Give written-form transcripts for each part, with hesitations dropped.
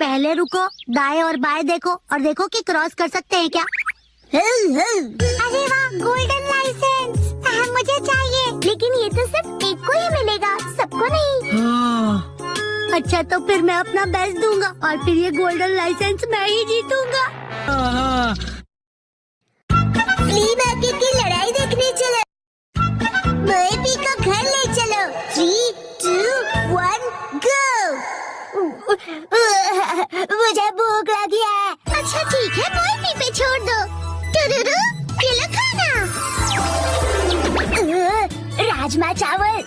पहले रुको, दाएं और बाएं देखो और देखो कि क्रॉस कर सकते हैं क्या। अरे वाह, गोल्डन लाइसेंस मुझे चाहिए, लेकिन ये तो सिर्फ एक को ही मिलेगा, सबको नहीं। अच्छा तो फिर मैं अपना बेस्ट दूंगा और फिर ये गोल्डन लाइसेंस मैं ही जीतूंगा। फ्ली मार्केट की लड़ाई देखने चलो, मोएपी को घर ले चलो। 3, 2, 1 गो। मुझे भूख लगी है। अच्छा ठीक है, मोएपी पे छोड़ दो। टुरुरु, ये लो खाना। राजमा चावल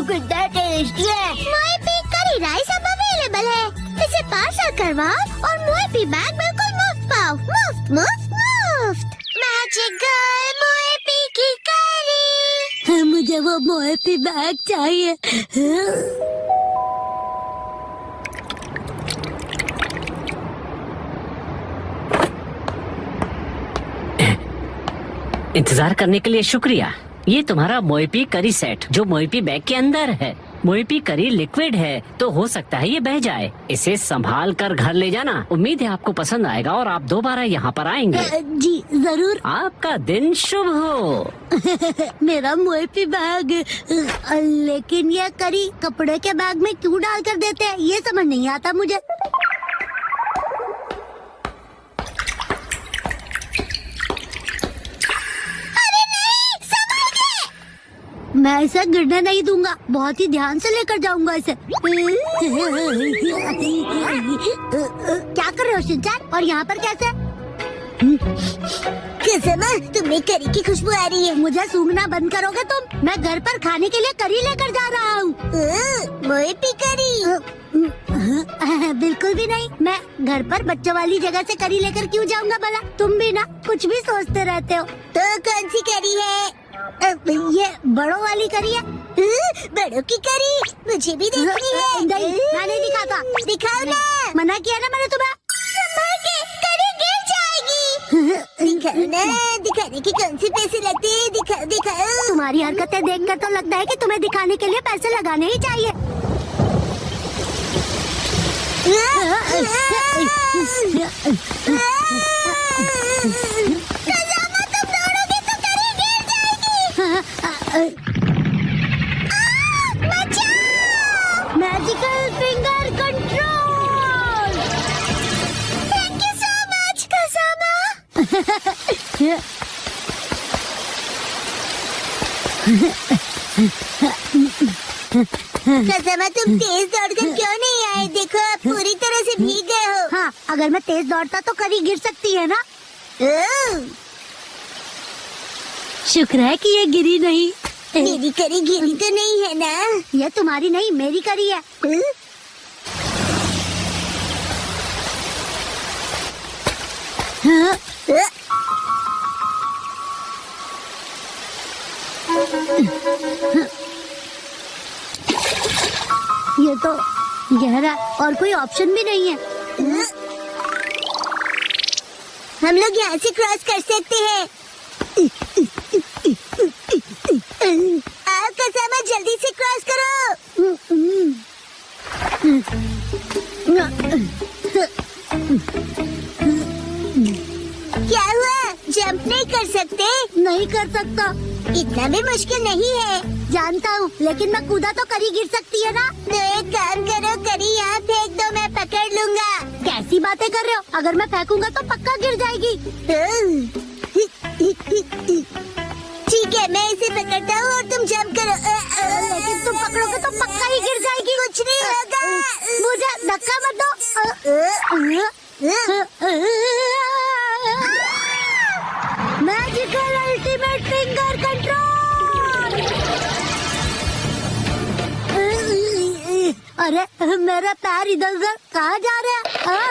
कितना टेस्टी है। मोएपी करी राइस अब अवेलेबल है, इसे पार्सल करवाओ और मोएपी बैग बिल्कुल मुफ्त पाओ। मुफ्त मुफ्त मुफ्त। मैजिकल मोएपी की करी। मुझे वो मोएपी बैग चाहिए। इंतजार करने के लिए शुक्रिया। ये तुम्हारा मोएपी करी सेट जो मोएपी बैग के अंदर है। मोएपी करी लिक्विड है तो हो सकता है ये बह जाए। इसे संभाल कर घर ले जाना। उम्मीद है आपको पसंद आएगा और आप दोबारा यहाँ पर आएंगे। जी जरूर। आपका दिन शुभ हो। मेरा मोएपी बैग, लेकिन ये करी कपड़े के बैग में क्यों डाल कर देते हैं, ये समझ नहीं आता मुझे। मैं इसे गिरने नहीं दूंगा, बहुत ही ध्यान से लेकर जाऊंगा इसे। क्या कर रहे हो शिनचैन, और यहाँ पर कैसे? कसमा, तुम्हें करी की खुशबू आ रही है। मुझे सूंघना बंद करोगे तुम? मैं घर पर खाने के लिए करी लेकर जा रहा हूँ। मोएपी करी? बिल्कुल भी नहीं, मैं घर पर बच्चों वाली जगह से करी लेकर क्यों जाऊंगा भला? तुम भी ना कुछ भी सोचते रहते हो। तो कौन सी करी है? ये बड़ों वाली करी है। बड़ों की करी मुझे भी देखनी है। नहीं, मैं नहीं दिखाता। दिखाओ ना। मना किया ना मैंने तुम्हें। संभाल के, करी गिर जाएगी। दिखाओ ना, दिखाने के कौन से पैसे लगते हैं? दिखाओ दिखाओ। तुम्हारी हरकतें देखकर तो लगता है कि तुम्हें दिखाने के लिए पैसे लगाने ही चाहिए। Magical finger control. Thank you so much Kasama. Kasama, तुम तेज दौड़कर क्यों नहीं आए? देखो आप पूरी तरह से भीग गए हो। हाँ, अगर मैं तेज दौड़ता तो करी गिर सकती है ना। शुक्र है कि ये गिरी नहीं। मेरी करी गिरी तो नहीं है ना? ये तुम्हारी नहीं, मेरी करी है। ये तो गहरा और कोई ऑप्शन भी नहीं है। हम लोग यहाँ से क्रॉस कर सकते हैं। आओ कसामा, जल्दी से क्रॉस करो। क्या हुआ? जंप नहीं कर सकते? नहीं कर सकता। इतना भी मुश्किल नहीं है। जानता हूँ, लेकिन मैं कूदा तो करी गिर सकती है ना। तो एक काम करो, करी यहाँ फेंक दो, मैं पकड़ लूंगा। कैसी बातें कर रहे हो? अगर मैं फेंकूंगा तो पक्का गिर जाएगी। ठीक है, मैं इसे पकड़ता हूँ और तुम जंप करो। लेकिन तुम पकड़ोगे तो पक्का ही गिर जाएगी। कुछ नहीं होगा। मुझे धक्का मत दो। Magical ultimate finger control. अरे मेरा पैर इधर उधर कहाँ जा रहा है?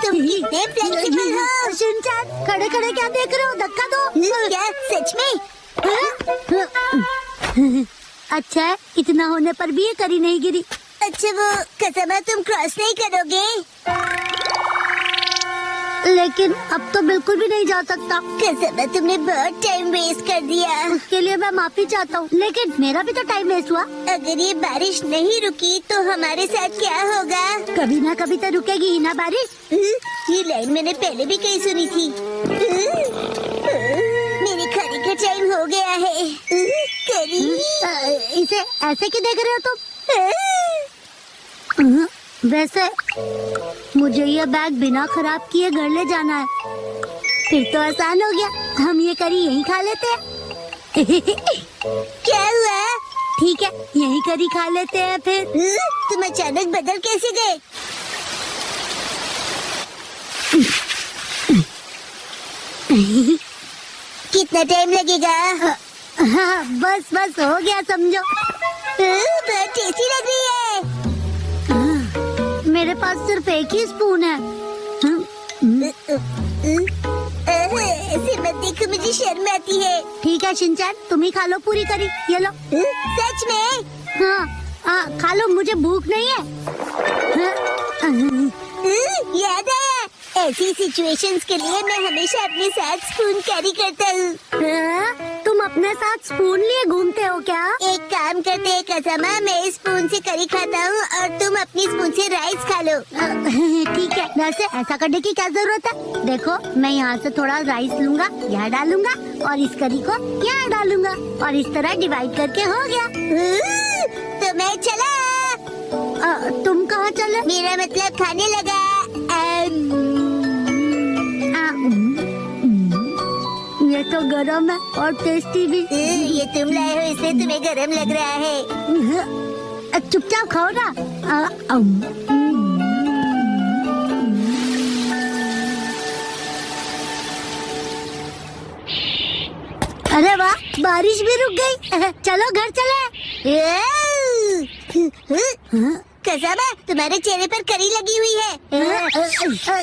तुम कितने फ्लेक्सिबल हो। शिनचैन, खड़े खड़े क्या देख रहे हो? धक्का दो। क्या सच में? अच्छा है, इतना होने पर भी ये करी नहीं गिरी। अच्छा वो कसमा, तुम क्रॉस नहीं करोगे? लेकिन अब तो बिल्कुल भी नहीं जा सकता। कसम, तुमने बहुत टाइम वेस्ट कर दिया। उसके लिए मैं माफी चाहता हूँ, लेकिन मेरा भी तो टाइम वेस्ट हुआ। अगर ये बारिश नहीं रुकी तो हमारे साथ क्या होगा? कभी ना कभी तो रुकेगी ही ना बारिश। ये लाइन मैंने पहले भी कहीं सुनी थी। मेरे खाने का टाइम हो गया है। करी, इसे ऐसे क्यों देख रहे हो तुम? वैसे मुझे ये बैग बिना खराब किए घर ले जाना है। फिर तो आसान हो गया, हम ये करी यहीं खा लेते हैं। क्या हुआ? ठीक है, यहीं करी खा लेते हैं फिर। तुम अचानक बदल कैसे गए? कितना टाइम लगेगा? हाँ, बस हो गया समझो। बहुत टेस्टी लग रही है। मेरे पास सिर्फ एक ही स्पून है। ऐसे मत देखो, मुझे शर्म आती है। ठीक है शिनचैन, तुम ही खा लो पूरी करी। ये लो। सच में? हाँ, खा लो, मुझे भूख नहीं है। याद आया, ऐसी सिचुएशंस के लिए मैं हमेशा अपने साथ स्पून कैरी करता हूँ। तुम अपने साथ स्पून लिए घूमते हो क्या? एक काम करते हैं कसमा, मैं इस स्पून से करी खाता हूँ और तुम अपनी स्पून से राइस खा लो। ठीक है, वैसे ऐसा करने की क्या जरूरत है? देखो, मैं यहाँ से थोड़ा राइस लूंगा, यहाँ डालूंगा और इस करी को यहाँ डालूंगा और इस तरह डिवाइड करके हो गया। तो मैं चला। तुम कहाँ चले? मेरा मतलब खाने लगा। ये तो गरम है और टेस्टी भी। ये तुम लाए हो इसलिए तुम्हें गरम लग रहा है। चुपचाप खाओ ना। अरे वाह, बारिश भी रुक गई। चलो घर चले। कसमा, तुम्हारे चेहरे पर करी लगी हुई है।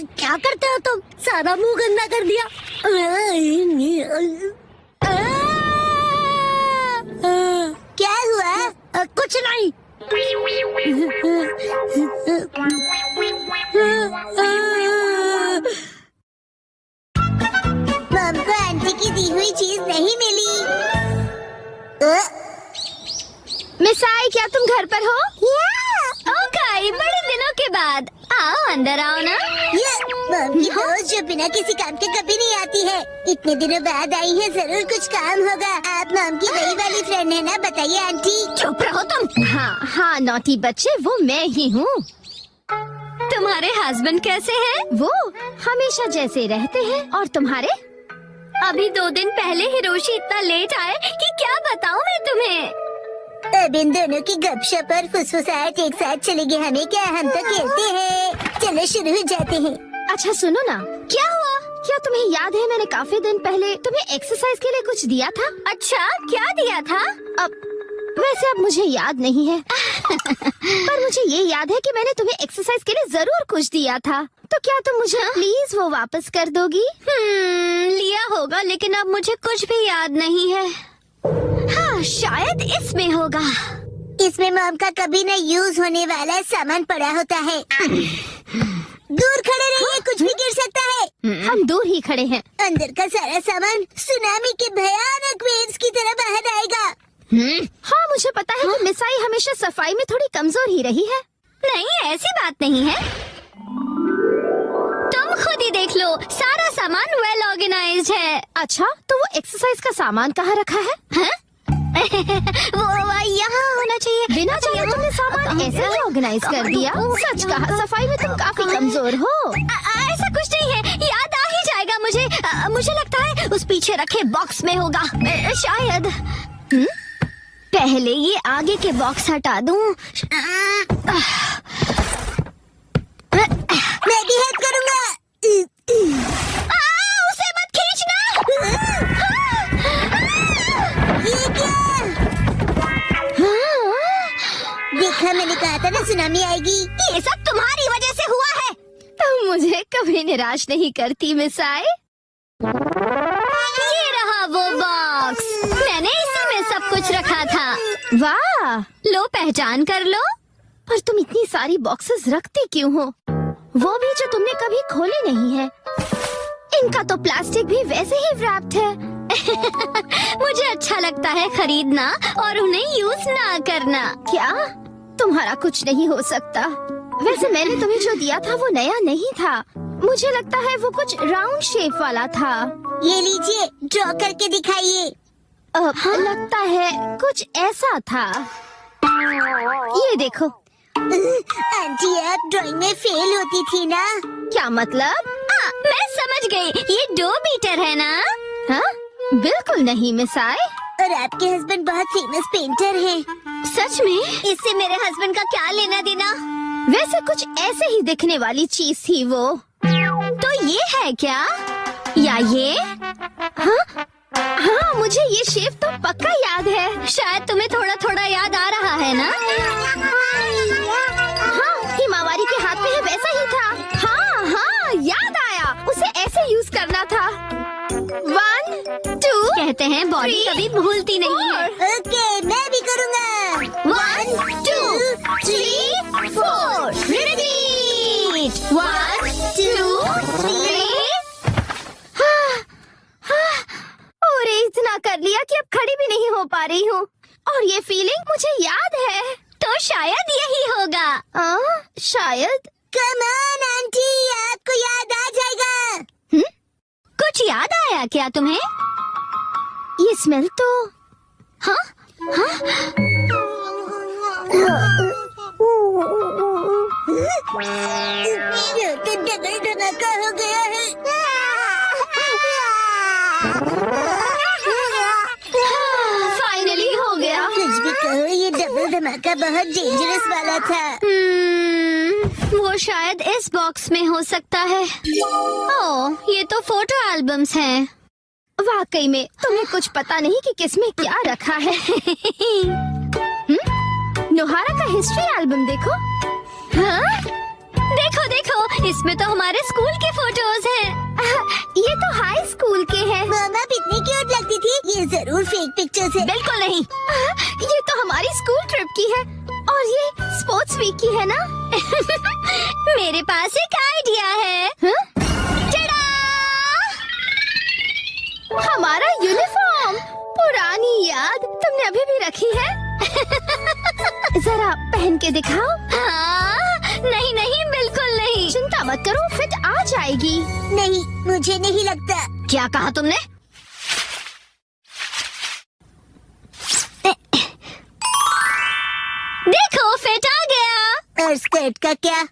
क्या करते हो तुम? सारा मुंह गंदा कर दिया। क्या हुआ? कुछ नहीं। मम को आंटी की दी हुई चीज नहीं मिली। मिस आई, क्या तुम घर पर हो? ओके, बड़े दिनों के बाद। आओ, अंदर आओ ना। ये मम की दोस्त जो बिना किसी काम के कभी नहीं आती है, इतने दिनों बाद आई है, जरूर कुछ काम होगा। आप मम की वही वाली फ्रेंड है ना? बताइए आंटी। चुप रहो तुम। हाँ, नॉटी बच्चे, वो मैं ही हूँ। तुम्हारे हस्बैंड कैसे हैं? वो हमेशा जैसे रहते हैं। और तुम्हारे? अभी 2 दिन पहले हिरोशी इतना लेट आए कि क्या बताऊँ मैं तुम्हें। अब इन दोनों की गपशप और फुसफुसाहट एक साथ चलेगी हमें क्या? हम तो खेलते हैं। चलो शुरू हो जाते हैं। अच्छा सुनो ना, क्या हुआ? क्या तुम्हें याद है मैंने काफी दिन पहले तुम्हें एक्सरसाइज के लिए कुछ दिया था? अच्छा, क्या दिया था? वैसे अब मुझे याद नहीं है। पर मुझे ये याद है कि मैंने तुम्हें एक्सरसाइज के लिए जरूर कुछ दिया था। तो क्या तुम मुझे प्लीज वो वापस कर दोगी? लिया होगा, लेकिन अब मुझे कुछ भी याद नहीं है। हाँ, शायद इसमें होगा। इसमें मम का कभी न यूज होने वाला सामान पड़ा होता है। दूर खड़े रहिए, कुछ भी गिर सकता है। हम दूर ही खड़े हैं। अंदर का सारा सामान सुनामी के भयानक वेव्स की तरह बाहर आएगा। हाँ, मुझे पता है कि मिस आई हमेशा सफाई में थोड़ी कमजोर ही रही है। नहीं, ऐसी बात नहीं है। तुम खुद ही देख लो, सारा सामान वेल ऑर्गेनाइज्ड है। अच्छा, तो वो एक्सरसाइज का सामान कहाँ रखा है? वो यहाँ होना चाहिए। बिना चाहिए तुमने सामान ऐसे ही ऑर्गेनाइज कर दिया। सच कहा, सफाई में तुम काफी कमजोर हो। ऐसा कुछ नहीं है, याद आ ही जाएगा मुझे। मुझे लगता है उस पीछे रखे बॉक्स में होगा, शायद। पहले ये आगे के बॉक्स हटा दूं। मैं भी हेल्प करूँगा। उसे मत खींचना। ये क्या? देखा, मैंने कहा था ना सुनामी आएगी। ये सब तुम्हारी वजह से हुआ है। तुम मुझे कभी निराश नहीं करती मिस आई। ये रहा वो बॉक्स, मैंने इसी में सब कुछ रखा था। वाह, लो पहचान कर लो। पर तुम इतनी सारी बॉक्सेस रखती क्यों हो? वो भी जो तुमने कभी खोली नहीं है। इनका तो प्लास्टिक भी वैसे ही रैप्ड है। मुझे अच्छा लगता है खरीदना और उन्हें यूज ना करना। क्या? तुम्हारा कुछ नहीं हो सकता। वैसे मैंने तुम्हें जो दिया था वो नया नहीं था। मुझे लगता है वो कुछ राउंड शेप वाला था। ये लीजिए, ड्रॉ करके दिखाइए। लगता है कुछ ऐसा था। ये देखो। आंटी, आप ड्राइंग में फेल होती थी ना। क्या मतलब? मैं समझ गई, ये डो बीटर है ना? हाँ? बिल्कुल नहीं मिस आय। और आपके हस्बैंड बहुत फेमस पेंटर हैं। सच में? इससे मेरे हस्बैंड का क्या लेना देना? वैसे कुछ ऐसे ही दिखने वाली चीज थी वो। तो ये है क्या? या ये? हाँ? हाँ, मुझे ये शेप तो पक्का याद है। शायद तुम्हें थोड़ा थोड़ा याद आ रहा है ना? हाँ, हिमावारी के हाथ में है वैसा ही था। हाँ हाँ, याद आया। उसे ऐसे यूज करना था। 1 2 कहते हैं बॉडी कभी भूलती नहीं है। 4 ओके, मैं भी करूँगा। 1 2 3 4 रिपीट। 1 2 3। और इतना कर लिया कि अब खड़ी भी नहीं हो पा रही हूँ। और ये फीलिंग मुझे याद है। तो शायद यही होगा। शायद। कम ऑन आंटी, आपको याद आ जाएगा। कुछ याद आया क्या तुम्हें? ये स्मेल तो। हाँ? ये तो डबल धमाका हो गया है। फाइनली हो गया। कुछ भी कहो, ये डबल धमाका बहुत डेंजरस वाला था। वो शायद इस बॉक्स में हो सकता है। ओह, ये तो फोटो एल्बम्स हैं। वाकई में तुम्हें कुछ पता नहीं कि किसमें क्या रखा है। नोहारा का हिस्ट्री एल्बम देखो। हाँ? देखो देखो, इसमें तो हमारे स्कूल के फोटोज हैं। ये तो हाई स्कूल के हैं। मामा कितनी क्यूट लगती थी। ये जरूर फेक पिक्चर्स है। बिल्कुल नहीं। ये तो हमारी स्कूल ट्रिप की है। और ये स्पोर्ट्स वीक की है ना? मेरे पास एक आइडिया है। टडा! हमारा यूनिफॉर्म। पुरानी याद तुमने अभी भी रखी है? जरा पहन के दिखाओ। नहीं नहीं, बिल्कुल नहीं। चिंता मत करो, फिट आ जाएगी। नहीं, मुझे नहीं लगता। क्या कहा तुमने? देखो, फिट आ गया। और स्कर्ट का क्या?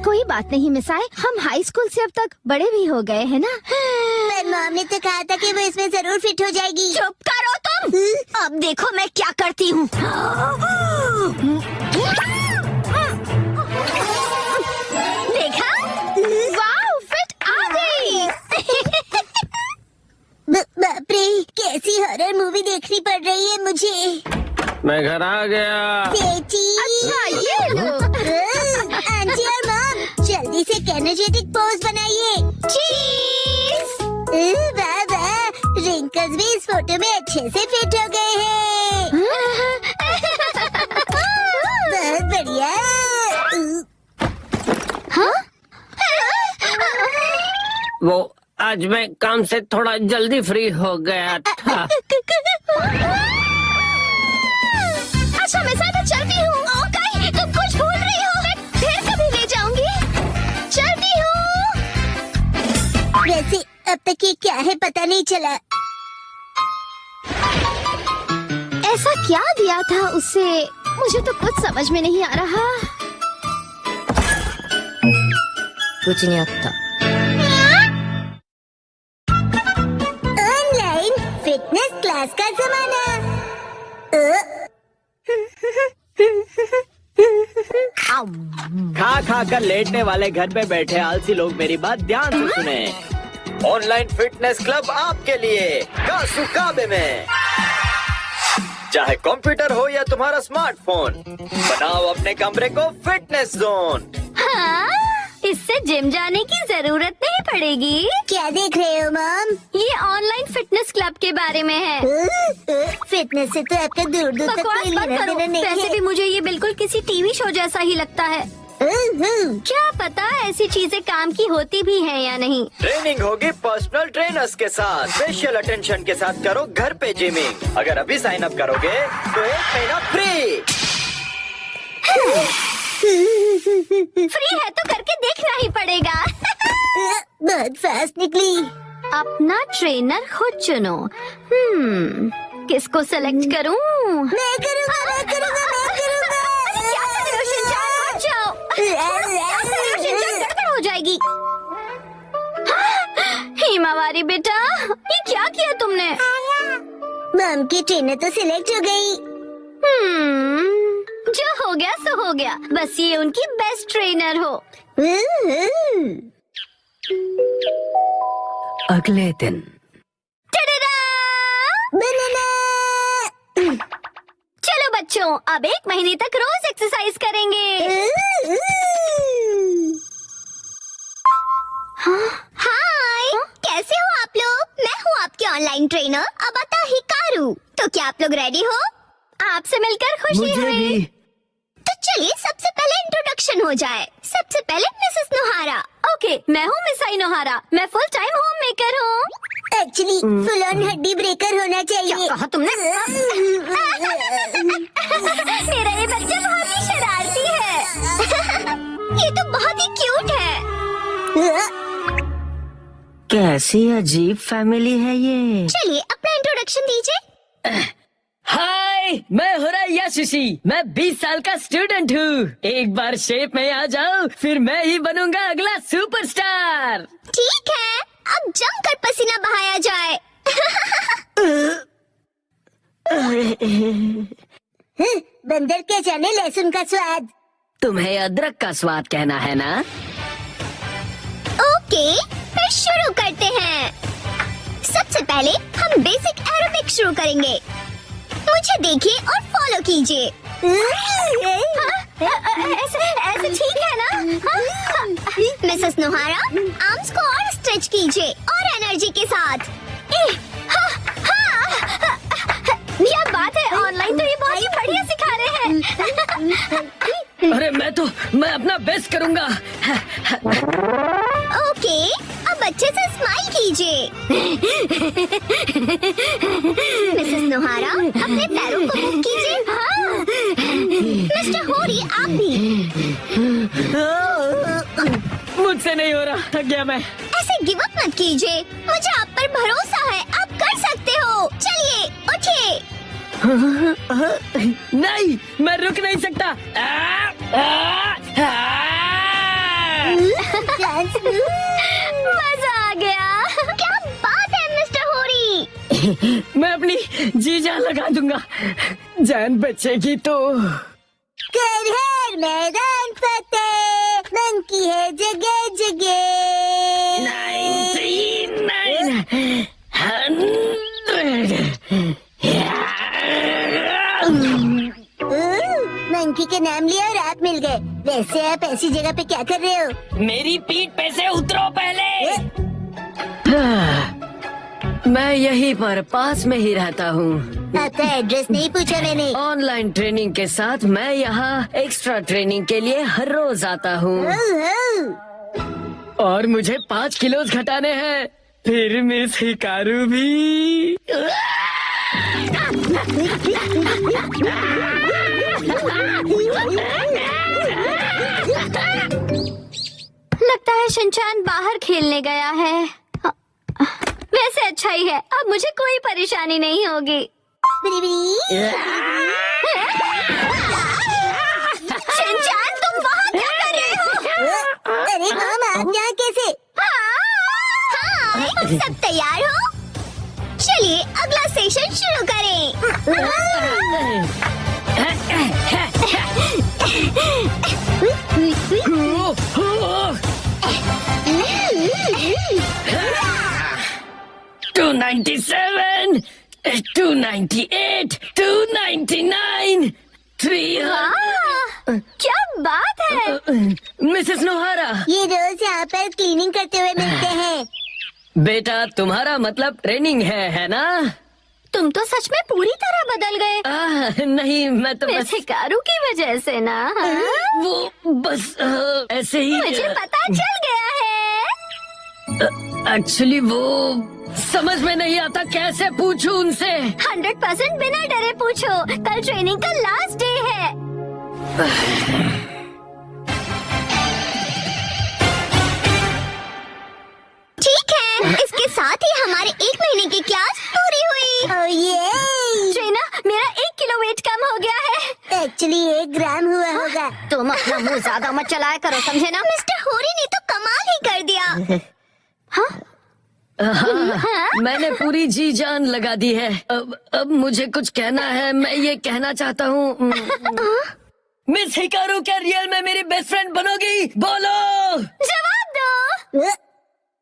कोई बात नहीं मिसाई, हम हाई स्कूल से अब तक बड़े भी हो गए हैं ना। पर मॉम ने तो कहा था कि वो इसमें जरूर फिट हो जाएगी। चुप करो तुम। अब देखो मैं क्या करती हूँ। देखा? वाह, फिट आ गई। बाप रे, कैसी हॉरर मूवी देखनी पड़ रही है मुझे। मैं घर आ गया। बेटी। अच्छा, ये लो। आंटी और मॉम, जल्दी से एनर्जेटिक पोज बनाइए। चीज। वाह वाह, रिंकल्स भी इस फोटो में अच्छे से फिट हो गए हैं। बहुत बढ़िया। वो आज मैं काम से थोड़ा जल्दी फ्री हो गया था। अच्छा मैं चलती हूँ। ओके, तुम कुछ भूल रही हो। मैं फिर कभी ले जाऊंगी। चलती हूँ। वैसे अब तक ये क्या है पता नहीं चला। ऐसा क्या दिया था उसे? मुझे तो कुछ समझ में नहीं आ रहा। कुछ नहीं आता। ऑनलाइन फिटनेस क्लास का जमाना। खा खा कर लेटने वाले घर पे बैठे आलसी लोग मेरी बात ध्यान से सुने। ऑनलाइन फिटनेस क्लब आपके लिए कासुकाबे में। चाहे कंप्यूटर हो या तुम्हारा स्मार्टफोन, बनाओ अपने कमरे को फिटनेस जोन। हाँ, इससे जिम जाने की जरूरत नहीं पड़ेगी। क्या देख रहे हो मॉम? ये ऑनलाइन फिटनेस क्लब के बारे में है। फिटनेस से तो आपका दूर दूर तक बकवास कोई मत लेना करो। देना नहीं वैसे है। भी मुझे ये बिल्कुल किसी टीवी शो जैसा ही लगता है। क्या पता ऐसी चीजें काम की होती भी हैं या नहीं। ट्रेनिंग होगी पर्सनल ट्रेनर्स के साथ, स्पेशल अटेंशन के साथ करो घर पे जिमिंग। अगर अभी साइन अप करोगे तो 1 महीना फ्री। फ्री है तो करके देखना ही पड़ेगा। बहुत फास्ट निकली। अपना ट्रेनर खुद चुनो। किसको सेलेक्ट करूं? मैं करूँगा। क्या कर रहे हो शिनचान? हट जाओ। क्या कर रहे हो शिनचान? गड़बड़ हो जाएगी। हिमावारी बेटा, ये क्या किया तुमने? मॉम की ट्रेनर तो सिलेक्ट हो गई। जो हो गया सो हो गया। बस ये उनकी बेस्ट ट्रेनर हो। अगले दिन टडडा! बनाना। चलो बच्चों, अब 1 महीने तक रोज एक्सरसाइज करेंगे। हाय, कैसे हो आप लोग? मैं हूँ आपकी ऑनलाइन ट्रेनर अबाता हिकारू। तो क्या आप लोग रेडी हो? आपसे मिलकर खुशी हुई। तो चलिए सबसे पहले इंट्रोडक्शन हो जाए। सबसे पहले मिसेस नोहारा। ओके, मैं हूँ मिस आई नोहारा। मैं फुल टाइम होम मेकर हूँ। एक्चुअली फुल ऑन हड्डी ब्रेकर होना चाहिए। क्या कहा तुमने? मेरा ये बच्चा बहुत ही शरारती है। ये तो बहुत ही क्यूट है। कैसी अजीब फैमिली है ये। चलिए अपना इंट्रोडक्शन दीजिए। हाय, मैं हो रहा यशस्वी। मैं 20 साल का स्टूडेंट हूँ। एक बार शेप में आ जाओ, फिर मैं ही बनूंगा अगला सुपरस्टार। ठीक है, अब जमकर पसीना बहाया जाए। बंदर क्या जाने लहसुन का स्वाद। तुम्हें अदरक का स्वाद कहना है ना? ओके, फिर शुरू करते हैं। सबसे पहले हम बेसिक एरोबिक शुरू करेंगे। मुझे देखिए और फॉलो कीजिए। ऐसे ठीक है ना? मिसेस नोहारा, आर्म्स को और स्ट्रेच कीजिए और एनर्जी के साथ। क्या बात है, ऑनलाइन तो ये बहुत ही बढ़िया सिखा रहे हैं। अरे मैं अपना बेस्ट करूंगा। ओके, अब अच्छे से स्माइल कीजिए। मिसेस नोहारा, अपने पैरों को मूव कीजिए। हाँ। मिस्टर होरी, आप भी। मुझसे नहीं हो रहा, थक गया मैं। ऐसे गिव अप मत कीजिए। मुझे आप पर भरोसा है, आप कर सकते हो। चलिए उठिए। नहीं, मैं रुक नहीं सकता। मजा आ गया। क्या बात है मिस्टर होरी। मैं अपनी जी जान लगा दूंगा, जान बचेगी तो। कर हर मैदान फतेह, मन की है जगह जगह। 99 मंकी के नाम लिया और आप मिल गए। वैसे आप ऐसी जगह पे क्या कर रहे हो? मेरी पीठ पे से उतरो पहले। मैं यहीं पर पास में ही रहता हूँ। आपका एड्रेस नहीं पूछा मैंने। ऑनलाइन ट्रेनिंग के साथ मैं यहाँ एक्स्ट्रा ट्रेनिंग के लिए हर रोज आता हूँ और मुझे 5 किलो घटाने हैं। फिर मिस हिकारू भी। लगता है शिनचान बाहर खेलने गया है। वैसे अच्छा ही है, अब मुझे कोई परेशानी नहीं होगी। शिनचान, तुम वहाँ क्या कर रहे हो? अरे मॉम, आप यहाँ कैसे? हाँ, तुम सब तैयार हो? चलिए अगला सेशन शुरू करें। 297, 298, 299, 300. क्या बात है? मिसेस नोहारा, ये रोज यहाँ पर क्लीनिंग करते हुए मिलते हैं। बेटा तुम्हारा मतलब ट्रेनिंग है ना? तुम तो सच में पूरी तरह बदल गए। नहीं, मैं तो बस शिकारू की वजह से ना। हाँ? वो बस ऐसे ही। मुझे पता चल गया है। एक्चुअली वो समझ में नहीं आता, कैसे पूछूं उनसे। 100% बिना डरे पूछो, कल ट्रेनिंग का लास्ट डे है। ठीक है, इसके साथ ही हमारे 1 महीने की क्लास पूरी हुई। ये ट्रेना, मेरा 1 किलो वेट कम हो गया है। एक्चुअली 1 ग्राम हुआ होगा। तुम अपना मुंह ज्यादा मत चलाया करो, समझे ना? मिस्टर होरी ने तो कमाल ही कर दिया। मैंने पूरी जी जान लगा दी है। अब मुझे कुछ कहना है। मैं ये कहना चाहता हूँ, मिस हिकारू क्या रियल में मेरी बेस्ट फ्रेंड बनोगी? बोलो। जवाब दो।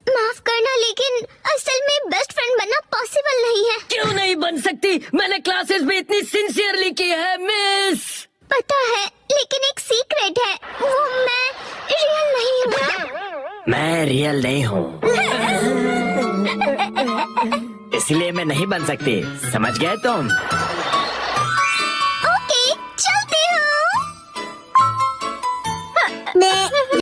माफ करना, लेकिन असल में बेस्ट फ्रेंड बनना पॉसिबल नहीं है। क्यों नहीं बन सकती? मैंने क्लासेस भी इतनी सिंसियरली की है मिस। पता है, लेकिन एक सीक्रेट है, वो मैं रियल नहीं हूँ। मैं रियल नहीं हूँ, इसलिए मैं नहीं बन सकती। समझ गए तुम? ओके, चलती हूँ। मैं